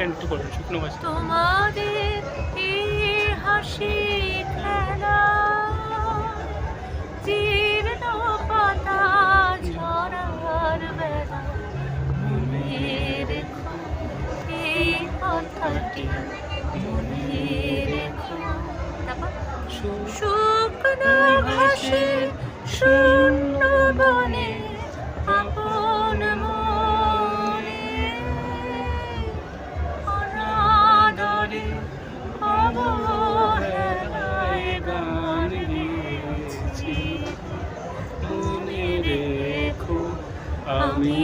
Line একটু বলুন শুকনো ভাষা। তোমাদের এই হাসি খেলা জীর্ণ পাতা ঝরার বেলা মনে রেখো এই কথাটি মনে রেখো। তারপর শুকনো ঘাসে শূন্য বনে আপন মনে অনাদরে অবহেলায় গান গেয়েছি মনে রেখো আমি